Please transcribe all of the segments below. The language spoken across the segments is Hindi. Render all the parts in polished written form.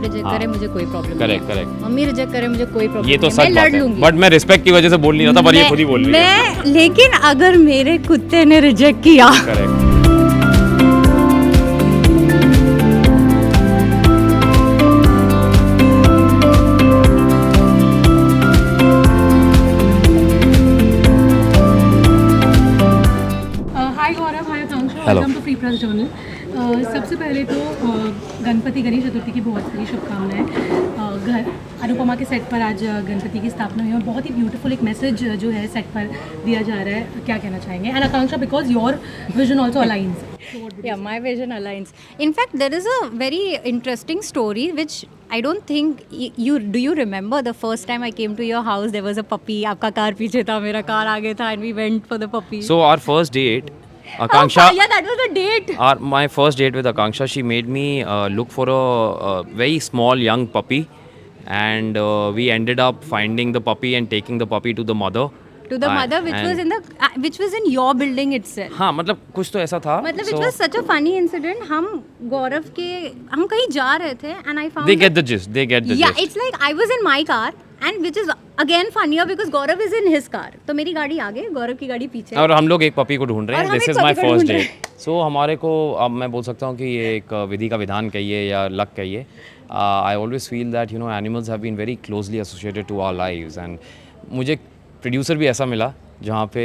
रिजेक्ट करे मुझे कोई प्रॉब्लम नहीं करेक्ट करेक्ट, मम्मी रिजेक्ट करे मुझे कोई प्रॉब्लम ये तो नहीं, सच मैं बात लड़ है, लूंगी। बट मैं रिस्पेक्ट की वजह से बोल नहीं रहा था, पर ये खुद ही बोल रही है। मैं लेकिन अगर मेरे कुत्ते ने रिजेक्ट किया correct. Hi Gaurav, hi Akanksha, Hello. Welcome to Free Press Journal. सबसे पहले तो गणपति गणेश चतुर्थी की बहुत सारी शुभकामनाएं। घर अनुपमा के सेट पर आज गणपति की स्थापना हुई और बहुत ही ब्यूटीफुल एक मैसेज जो है सेट पर दिया जा रहा है, क्या कहना चाहेंगे? And Akanksha, because your vision also alliance. Yeah, my vision aligns. In fact, there is a very interesting story which I don't think you remember the first time I came to your house, there was a puppy. आपका कार पीछे था, मेरा कार आगे था, and we went for the puppy. So our first date, Akanksha. Oh, yeah, that was a date. My first date with Akanksha, she made me look for a very small young puppy, and we ended up finding the puppy and taking the puppy to the mother. To the mother, which was in your building itself. हाँ, मतलब कुछ तो ऐसा था. मतलब it was such a funny incident. हम कहीं जा रहे थे and I found They get the gist. They get the yeah, gist. it's like I was in my car and which is again funnier because Gaurav is in his car. तो मेरी गाड़ी आगे, गौरव की गाड़ी पीछे. और हम लोग एक पपी को ढूंढ रहे और हैं. हम दिस एक इज माई puppy को फर्स्ट ढूंढ रहे डेट. सो हमारे को, अब मैं बोल सकता हूँ कि ये एक विधि का विधान कहिए या लक कहिए. I always feel that animals have been very closely associated to our lives. And मुझे प्रोड्यूसर भी ऐसा मिला जहाँ पे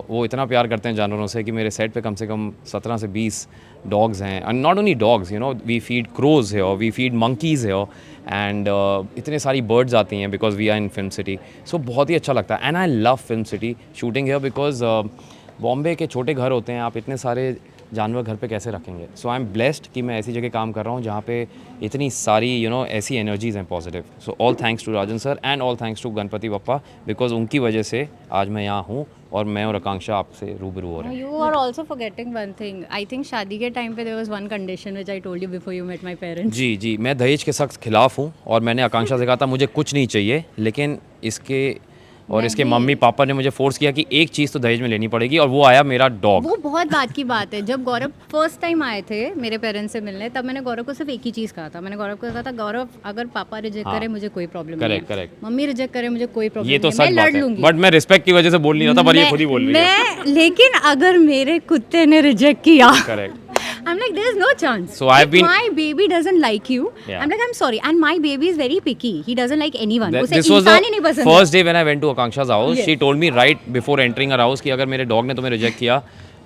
वो इतना प्यार करते हैं जानवरों से कि मेरे सेट पे कम से कम 17 से 20 डॉग्स हैं. And not only dogs, we feed crows है और वी फीड मंकीज़ है एंड इतने सारी बर्ड्स आती हैं because we are in Film City. So बहुत ही अच्छा लगता है. And I love Film City shooting है बिकॉज बॉम्बे के छोटे घर होते हैं, आप इतने सारे जानवर घर पे कैसे रखेंगे. सो आई एम ब्लेस्ड कि मैं ऐसी जगह काम कर रहा हूँ जहाँ पे इतनी सारी ऐसी एनर्जीज हैं positive. So all thanks to Rajan sir and all thanks to Ganpati Bappa because उनकी वजह से आज मैं यहाँ हूँ और मैं और आकांक्षा आपसे रूबरू हो रहे हैं. You are also forgetting one thing. I think शादी के टाइम पे there was one condition which I told you before you met my parents. जी, मैं दहेज के सख्त खिलाफ हूँ और मैंने आकांक्षा से कहा था मुझे कुछ नहीं चाहिए, लेकिन इसके मम्मी पापा ने मुझे फोर्स किया कि एक चीज़ तो दहेज में लेनी पड़ेगी और वो आया मेरा डॉग. वो बहुत बात की बात है. जब गौरव फर्स्ट टाइम आए थे मेरे पेरेंट्स से मिलने, तब मैंने गौरव को सिर्फ एक ही चीज़ कहा था. मैंने गौरव को कहा था, गौरव अगर पापा रिजेक्ट करे मुझे कोई प्रॉब्लम नहीं है, करेक्ट. मम्मी रिजेक्ट करे मुझे कोई प्रॉब्लम ये नहीं तो है, सच मैं बात लड़ है, लूंगी. बट मैं रिस्पेक्ट की वजह से बोल नहीं रहा था, पर ये खुद ही बोल रही है. लेकिन अगर मेरे कुत्ते ने रिजेक्ट किया, correct. I'm like, there's no chance. So I've been. My baby doesn't like you. Yeah. I'm like, I'm sorry. And my baby is very picky. He doesn't like anyone. उसे This was इंसान ही नहीं the पसंद है. first day when I went to Akanksha's house. Yes. She told me right before entering her house कि अगर मेरे डॉग ने तुम्हें रिजेक्ट किया,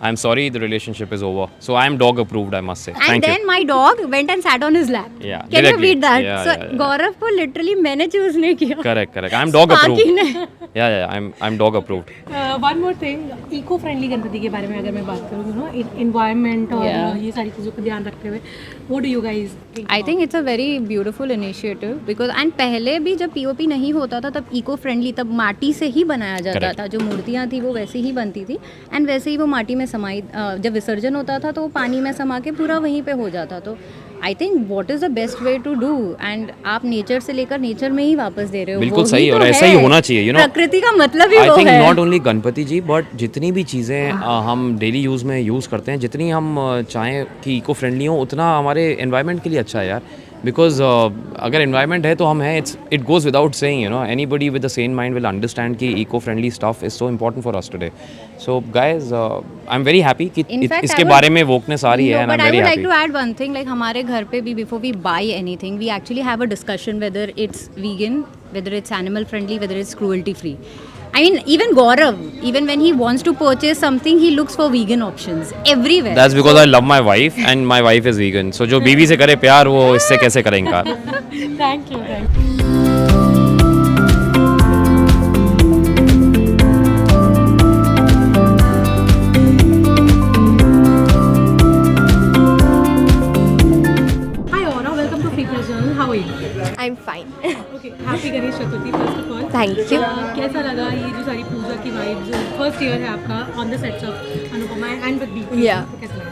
I'm sorry, the relationship is over. So I am dog approved, I must say. And Thank then you. my dog went and sat on his lap. Yeah, Can you directly. beat that? Yeah, So yeah. गौरव को literally मैंने choose नहीं किया. Correct. I'm dog Sparky approved. ने. Yeah, I'm dog approved. One more thing, eco friendly Ganpati के बारे में अगर मैं बात करूँ, इन्वायरमेंट और ये सारी चीज़ों का ध्यान रखते हुए, what do you guys think? I think it's a very beautiful initiative because and पहले भी जब POP नहीं होता था तब इको फ्रेंडली, तब माटी से ही बनाया जाता Correct. था. जो मूर्तियाँ थी वो वैसे ही बनती थी एंड वैसे ही वो माटी में समाई, जब विसर्जन होता था तो वो पानी में समा के पूरा वहीं पे हो जाता. तो I think what is the best way to do. And आप नेचर से लेकर नेचर में ही वापस दे रहे हो. बिल्कुल वो सही ही और तो ऐसा है. ही होना चाहिए. प्रकृति का मतलब ही आई वो थिंक है. Not only Ganpati ji but जितनी भी चीज़ें हम डेली यूज़ में यूज़ करते हैं, जितनी हम चाहें कि इको फ्रेंडली हो, उतना हमारे एनवायरनमेंट के लिए अच्छा है यार. बिकॉज अगर एनवायरनमेंट है तो हम हैं. It goes without saying, anybody with the same mind will understand कि eco friendly stuff is so important for us today. So guys I am very happy कि इसके बारे में वोकनेस आ रही है. But I would like to add one thing, like हमारे घर पे भी before we buy anything, we actually have a discussion whether it's vegan, whether it's animal friendly, whether it's cruelty free. I mean, even Gaurav, even when he wants to purchase something, he looks for vegan options everywhere. That's because I love my wife and my wife is vegan. So जो बीवी से करे प्यार वो इससे कैसे करे इनकार. Thank you. Hi Aura, welcome to Free Press Journal. How are you? I'm fine. Okay, happy Ganesh Chaturthi first of all. Thank you. कैसा लगा ये जो सारी पूजा की वाइब्स, फर्स्ट ईयर है आपका on the sets of Anupama and with BP. Yeah. कैसा लगा?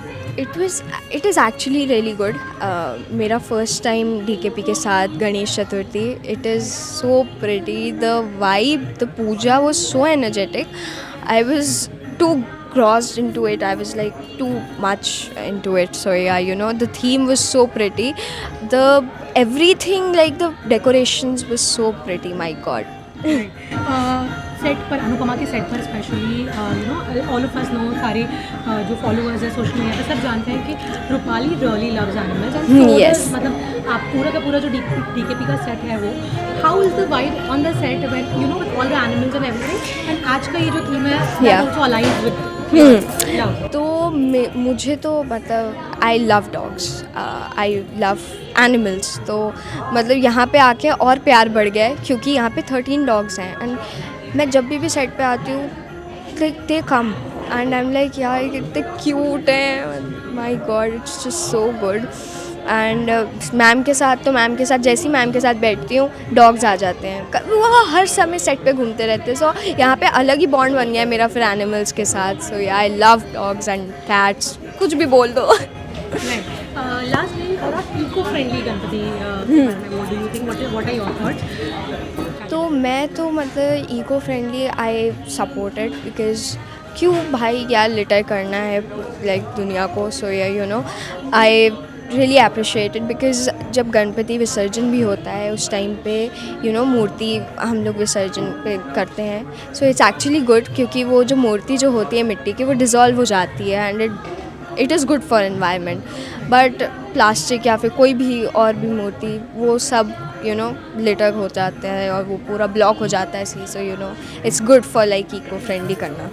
It is actually really good. मेरा first time DKP के साथ Ganesh Chaturthi. It is so pretty. The vibe, the puja was so energetic. I was too crossed into it. I was like too much into it. So yeah, you know, the theme was so pretty. The everything, like the decorations was so pretty. My God. Set पर, अनुपमा के सेट पर specially you know all of us know, सारे जो फॉलोअर्स हैं सोशल मीडिया पे सब जानते हैं कि Rupali really loves animals and Yes. मतलब आप पूरा का पूरा जो डीकेपी का सेट है वो, how is the vibe on the set when you know with all the animals and everything, and आज का ये जो थीम है Yeah. Also aligns with love. तो मुझे तो मतलब आई love dogs, I love animals. तो मतलब यहाँ पे आके और प्यार बढ़ गया है क्योंकि यहाँ पे 13 डॉग्स हैं. एंड मैं जब भी सेट पे आती हूँ, like they come and I am like यार कितने क्यूट हैं. My God, it's just so good. And ma'am के साथ, तो मैम के साथ जैसे ही मैम के साथ बैठती हूँ डॉग्स आ जाते हैं. वो हर समय सेट पे घूमते रहते हैं. सो यहाँ पे अलग ही बॉन्ड बन गया है मेरा फिर एनिमल्स के साथ. So yeah I love dogs and cats, कुछ भी बोल दो. लास्टली, और आप eco friendly Ganpati what do you think, what are your thoughts? तो मैं तो मतलब eco friendly I supported because क्यों भाई यार लिटर करना है लाइक दुनिया को. सो या you know I really appreciated because जब गणपति विसर्जन भी होता है उस टाइम पे यू नो मूर्ति हम लोग विसर्जन पे करते हैं. सो इट्स एक्चुअली गुड क्योंकि वो जो मूर्ति जो होती है मिट्टी की वो डिज़ोल्व हो जाती है and it is good for environment. But plastic या फिर कोई भी और भी मूर्ति वो सब यू नो लिटर हो जाते हैं और वो पूरा ब्लॉक हो जाता है. See so you know it's good for like eco friendly करना.